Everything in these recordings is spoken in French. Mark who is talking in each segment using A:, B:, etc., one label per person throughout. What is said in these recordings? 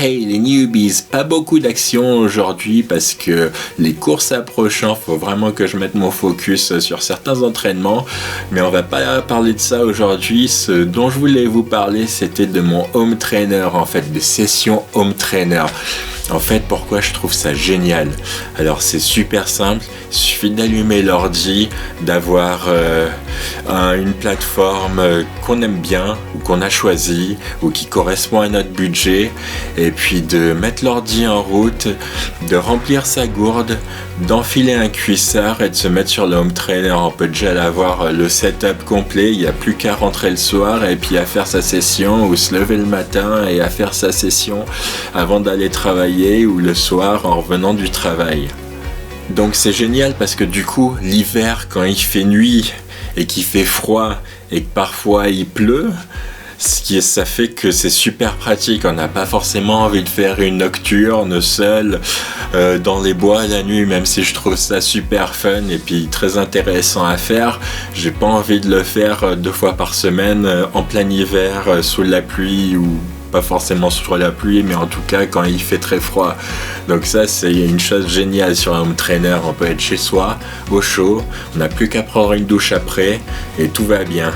A: Hey les newbies, pas beaucoup d'action aujourd'hui parce que les courses approchant, faut vraiment que je mette mon focus sur certains entraînements, mais on va pas parler de ça aujourd'hui. Ce dont je voulais vous parler, c'était de mon home trainer, en fait, des sessions home trainer. En fait, pourquoi je trouve ça génial? Alors c'est super simple, il suffit d'allumer l'ordi, d'avoir une plateforme qu'on aime bien, ou qu'on a choisi, ou qui correspond à notre budget, et puis de mettre l'ordi en route, de remplir sa gourde, d'enfiler un cuissard et de se mettre sur le home trainer. On peut déjà avoir le setup complet, il n'y a plus qu'à rentrer le soir et puis à faire sa session, ou se lever le matin et à faire sa session avant d'aller travailler, ou le soir en revenant du travail. Donc c'est génial parce que du coup l'hiver, quand il fait nuit et qu'il fait froid et que parfois il pleut, ça fait que c'est super pratique. On n'a pas forcément envie de faire une nocturne seule dans les bois la nuit, même si je trouve ça super fun et puis très intéressant à faire. J'ai pas envie de le faire 2 fois par semaine en plein hiver sous la pluie, ou pas forcément sur la pluie, mais en tout cas quand il fait très froid. Donc ça, c'est une chose géniale sur un home trainer. On peut être chez soi, au chaud, on n'a plus qu'à prendre une douche après et tout va bien.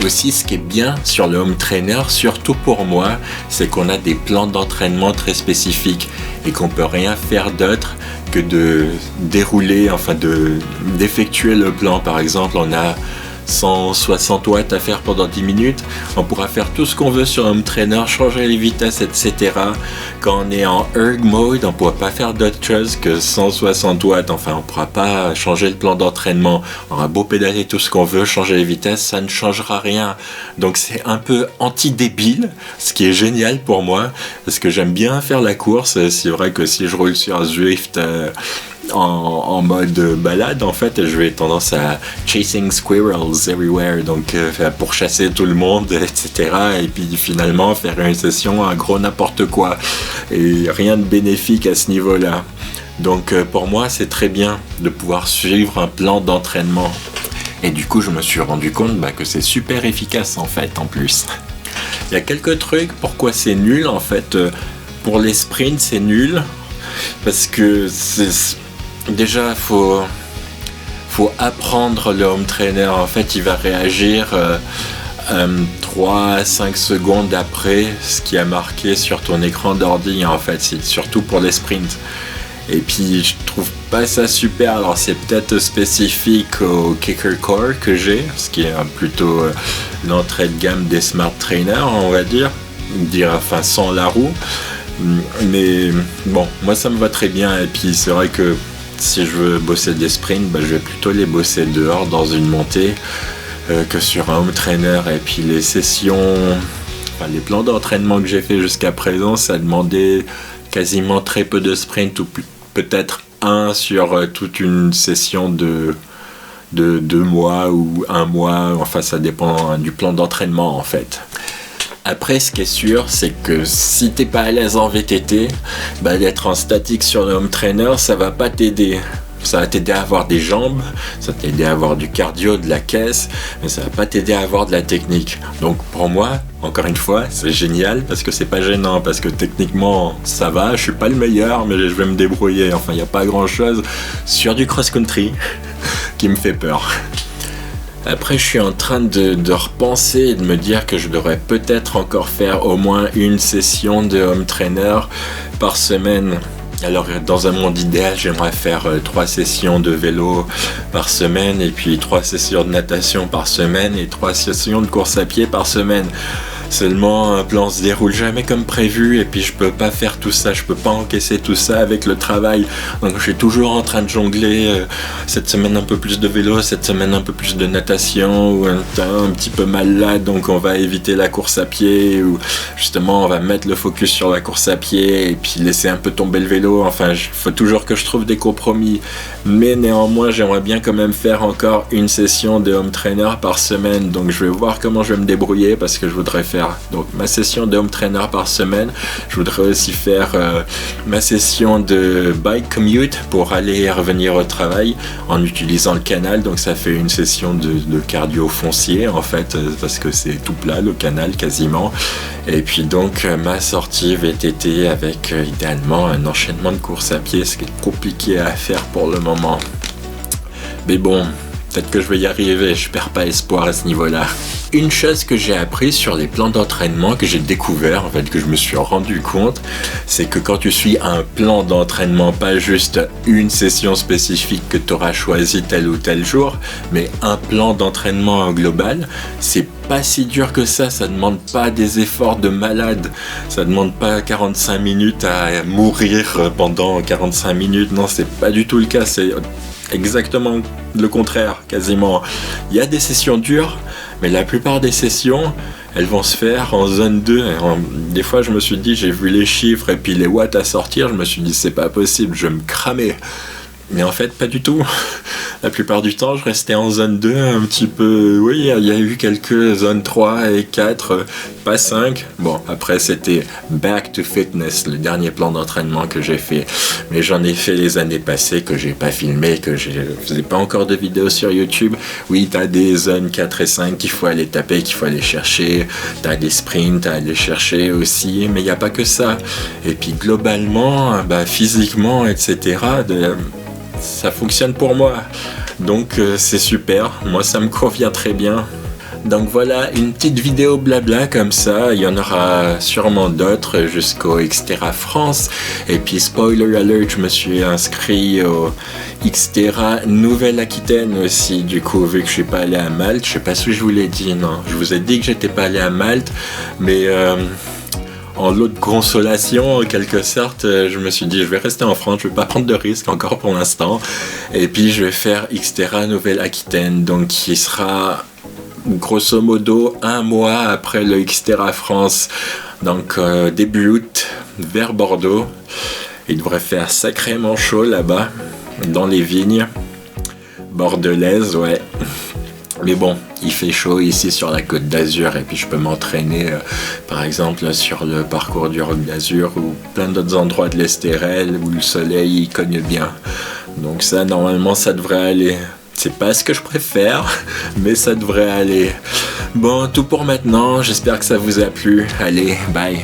A: Aussi, ce qui est bien sur le home trainer, surtout pour moi, c'est qu'on a des plans d'entraînement très spécifiques et qu'on peut rien faire d'autre que de dérouler, d'effectuer le plan. Par exemple, on a 160 watts à faire pendant 10 minutes, on pourra faire tout ce qu'on veut sur home trainer, changer les vitesses, etc. Quand on est en erg mode, on ne pourra pas faire d'autre chose que 160 watts, on ne pourra pas changer le plan d'entraînement. On aura beau pédaler tout ce qu'on veut, changer les vitesses, ça ne changera rien. Donc c'est un peu anti-débile, ce qui est génial pour moi, parce que j'aime bien faire la course. C'est vrai que si je roule sur un Zwift en mode balade, en fait, je vais tendance à chasing squirrels everywhere, donc pour chasser tout le monde, etc. Et puis finalement faire une session un gros n'importe quoi, et rien de bénéfique à ce niveau-là. Donc pour moi, c'est très bien de pouvoir suivre un plan d'entraînement. Et du coup, je me suis rendu compte que c'est super efficace en fait, en plus. Il y a quelques trucs, pourquoi c'est nul en fait. Pour les sprints, c'est nul, parce que déjà, faut apprendre le home trainer. En fait, il va réagir 3 à 5 secondes après ce qui a marqué sur ton écran d'ordi. En fait, c'est surtout pour les sprints. Et puis, je trouve pas ça super. Alors, c'est peut-être spécifique au Kicker Core que j'ai, ce qui est plutôt l'entrée de gamme des Smart Trainers, on va dire sans la roue. Mais bon, moi, ça me va très bien. Et puis, c'est vrai que si je veux bosser des sprints, je vais plutôt les bosser dehors dans une montée que sur un home trainer. Et puis les sessions, les plans d'entraînement que j'ai fait jusqu'à présent, ça demandait quasiment très peu de sprints, ou peut-être un sur toute une session de 2 mois ou 1 mois. Enfin, ça dépend du plan d'entraînement en fait. Après, ce qui est sûr, c'est que si t'es pas à l'aise en VTT, d'être en statique sur le home trainer, ça va pas t'aider. Ça va t'aider à avoir des jambes, ça va t'aider à avoir du cardio, de la caisse, mais ça va pas t'aider à avoir de la technique. Donc pour moi, encore une fois, c'est génial parce que c'est pas gênant, parce que techniquement ça va, je suis pas le meilleur, mais je vais me débrouiller. Enfin, il n'y a pas grand chose sur du cross-country qui me fait peur. Après, je suis en train de repenser et de me dire que je devrais peut-être encore faire au moins une session de home trainer par semaine. Alors, dans un monde idéal, j'aimerais faire 3 sessions de vélo par semaine, et puis 3 sessions de natation par semaine, et 3 sessions de course à pied par semaine. Seulement, un plan se déroule jamais comme prévu, et puis je peux pas faire tout ça, je peux pas encaisser tout ça avec le travail. Donc je suis toujours en train de jongler, cette semaine un peu plus de vélo, cette semaine un peu plus de natation, ou un petit peu mal là, donc on va éviter la course à pied, ou justement on va mettre le focus sur la course à pied, et puis laisser un peu tomber le vélo. Enfin, il faut toujours que je trouve des compromis, mais néanmoins j'aimerais bien quand même faire encore une session de home trainer par semaine. Donc je vais voir comment je vais me débrouiller, parce que je voudrais faire faire donc ma session de home trainer par semaine. Je voudrais aussi faire ma session de bike commute pour aller et revenir au travail en utilisant le canal. Donc ça fait une session de cardio foncier en fait, parce que c'est tout plat le canal quasiment. Et puis donc ma sortie VTT avec idéalement un enchaînement de courses à pied, ce qui est compliqué à faire pour le moment. Mais bon, peut-être que je vais y arriver, je perds pas espoir à ce niveau-là. Une chose que j'ai appris sur les plans d'entraînement, que j'ai découvert, en fait, que je me suis rendu compte, c'est que quand tu suis un plan d'entraînement, pas juste une session spécifique que tu auras choisi tel ou tel jour, mais un plan d'entraînement global, c'est pas si dur que ça demande pas des efforts de malade, ça demande pas 45 minutes à mourir pendant 45 minutes, non, c'est pas du tout le cas, c'est exactement le contraire, quasiment. Il y a des sessions dures, mais la plupart des sessions, elles vont se faire en zone 2. Des fois, je me suis dit, j'ai vu les chiffres et puis les watts à sortir, je me suis dit, c'est pas possible, je vais me cramer. Mais en fait, pas du tout. La plupart du temps, je restais en zone 2 un petit peu. Oui, il y a eu quelques zones 3 et 4, pas 5. Bon, après, c'était Back to Fitness, le dernier plan d'entraînement que j'ai fait. Mais j'en ai fait les années passées que j'ai pas filmé, que je faisais pas encore de vidéos sur YouTube. Oui, t'as des zones 4 et 5 qu'il faut aller taper, qu'il faut aller chercher. T'as des sprints à aller chercher aussi. Mais il n'y a pas que ça. Et puis, globalement, physiquement, etc., ça fonctionne pour moi, donc c'est super, moi ça me convient très bien. Donc voilà, une petite vidéo blabla comme ça, il y en aura sûrement d'autres jusqu'au Xterra France. Et puis spoiler alert, je me suis inscrit au Xterra Nouvelle-Aquitaine aussi, du coup, vu que je suis pas allé à Malte. Je sais pas si je vous l'ai dit, non, je vous ai dit que j'étais pas allé à Malte, mais en lot de consolation, en quelque sorte, je me suis dit, je vais rester en France, je vais pas prendre de risque encore pour l'instant. Et puis, je vais faire Xterra Nouvelle-Aquitaine, donc qui sera grosso modo un mois après le Xterra France. Donc, début août, vers Bordeaux. Il devrait faire sacrément chaud là-bas, dans les vignes bordelaises, ouais. Mais bon, il fait chaud ici sur la Côte d'Azur et puis je peux m'entraîner par exemple sur le parcours du Roc d'Azur ou plein d'autres endroits de l'Estérel où le soleil il cogne bien. Donc ça, normalement, ça devrait aller. C'est pas ce que je préfère, mais ça devrait aller. Bon, tout pour maintenant. J'espère que ça vous a plu. Allez, bye.